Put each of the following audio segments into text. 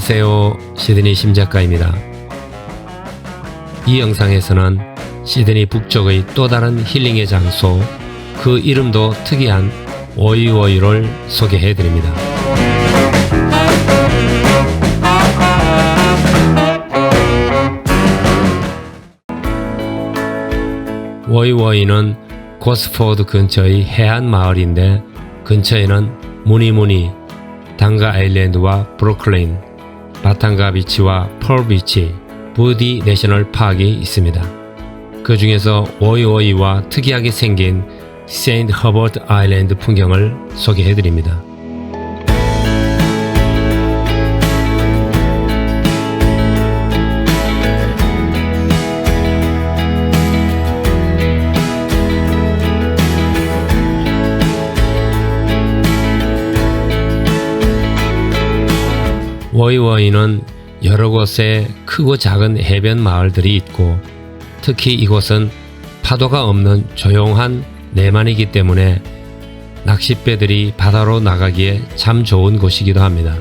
안녕하세요. 시드니 심작가입니다. 이 영상에서는 시드니 북쪽의 또 다른 힐링의 장소, 그 이름도 특이한 워이워이를 소개해 드립니다. 워이워이는 고스포드 근처의 해안 마을인데 근처에는 무니무니, 단가 아일랜드와 브루클린, 바탄가 비치와 펄 비치, 부디 내셔널 파크가 있습니다. 그 중에서 워이워이와 특이하게 생긴 세인트 허버트 아일랜드 풍경을 소개해 드립니다. 워이워이는 여러 곳에 크고 작은 해변 마을들이 있고 특히 이곳은 파도가 없는 조용한 내만이기 때문에 낚싯배들이 바다로 나가기에 참 좋은 곳이기도 합니다.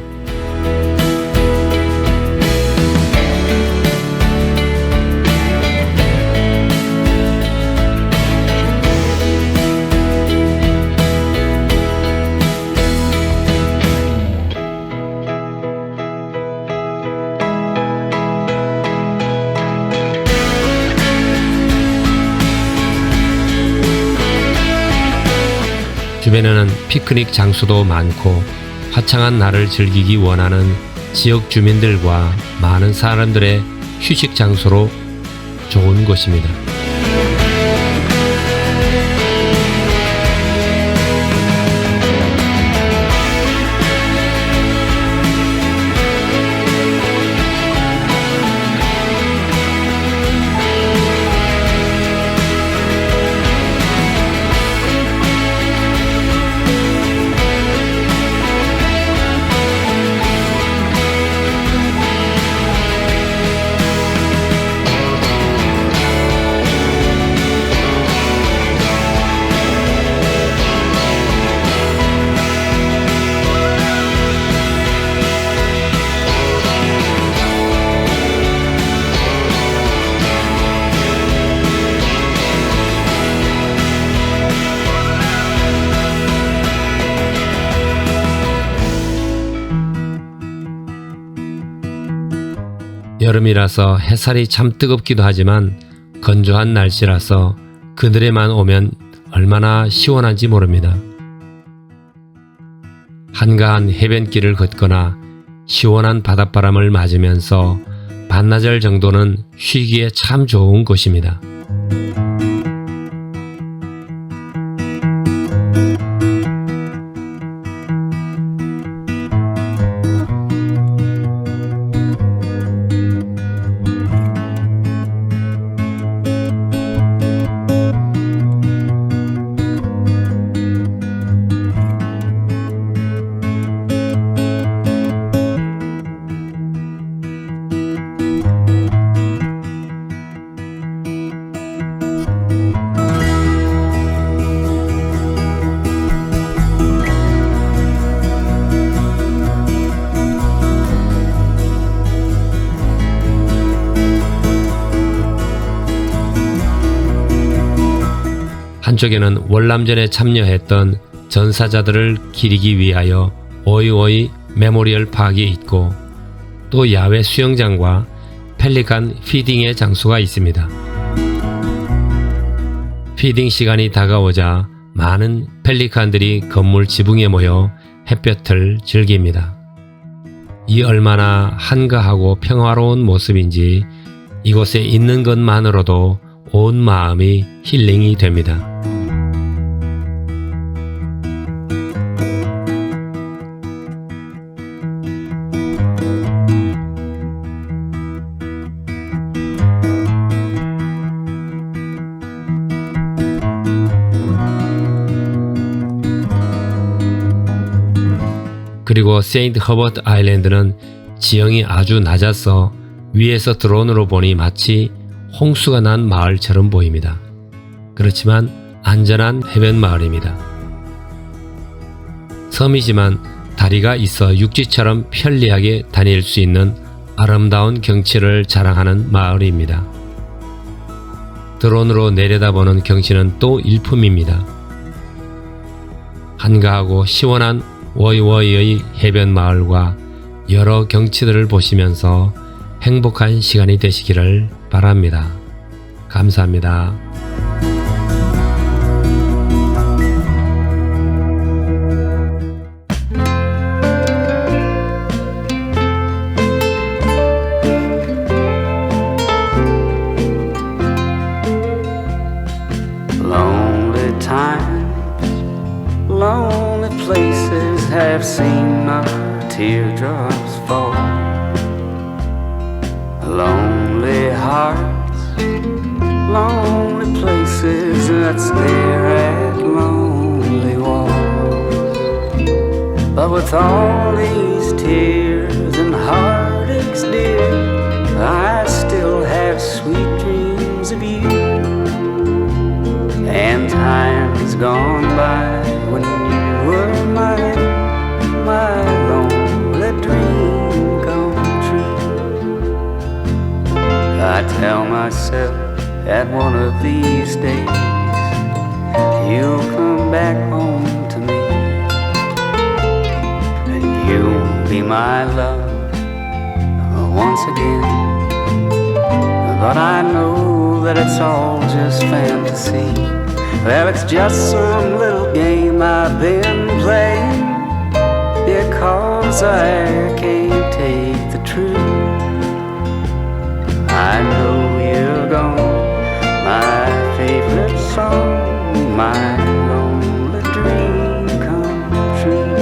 주변에는 피크닉 장소도 많고 화창한 날을 즐기기 원하는 지역 주민들과 많은 사람들의 휴식 장소로 좋은 곳입니다. 여름이라서 햇살이 참 뜨겁기도 하지만 건조한 날씨라서 그늘에만 오면 얼마나 시원한지 모릅니다. 한가한 해변길을 걷거나 시원한 바닷바람을 맞으면서 반나절 정도는 쉬기에 참 좋은 곳입니다. 한쪽에는 월남전에 참여했던 전사자들을 기리기 위하여 워이워이 메모리얼 파크가 있고 또 야외 수영장과 펠리칸 피딩의 장소가 있습니다. 피딩 시간이 다가오자 많은 펠리칸들이 건물 지붕에 모여 햇볕을 즐깁니다. 이 얼마나 한가하고 평화로운 모습인지 이곳에 있는 것만으로도 온 마음이 힐링이 됩니다. 그리고 세인트 허버트 아일랜드는 지형이 아주 낮아서 위에서 드론으로 보니 마치 홍수가 난 마을처럼 보입니다. 그렇지만 안전한 해변 마을입니다. 섬이지만 다리가 있어 육지처럼 편리하게 다닐 수 있는 아름다운 경치를 자랑하는 마을입니다. 드론으로 내려다보는 경치는 또 일품입니다. 한가하고 시원한 워이워이의 해변 마을과 여러 경치들을 보시면서 행복한 시간이 되시기를 바랍니다. 감사합니다. Lonely times, lonely places have seen my teardrops fall. Lonely hearts, lonely places that stare at lonely walls. But with all these tears and heartaches, dear, I still have sweet dreams of you. And time's gone by when you were mine, my lonely dream come true. I tell myself that one of these days you'll come back home to me, and you'll be my love once again. But I know that it's all just fantasy. Well, it's just some little game I've been playing, because I can't take the truth. I know you're gone, my favorite song, my lonely dream come true.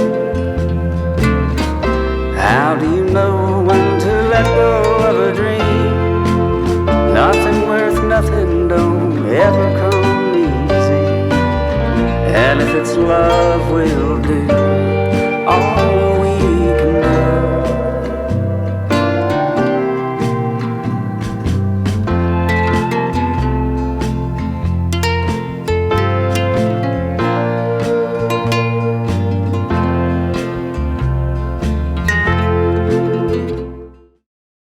How do you know when to let go of a dream? Nothing worth nothing don't ever come easy, and if it's love, we'll do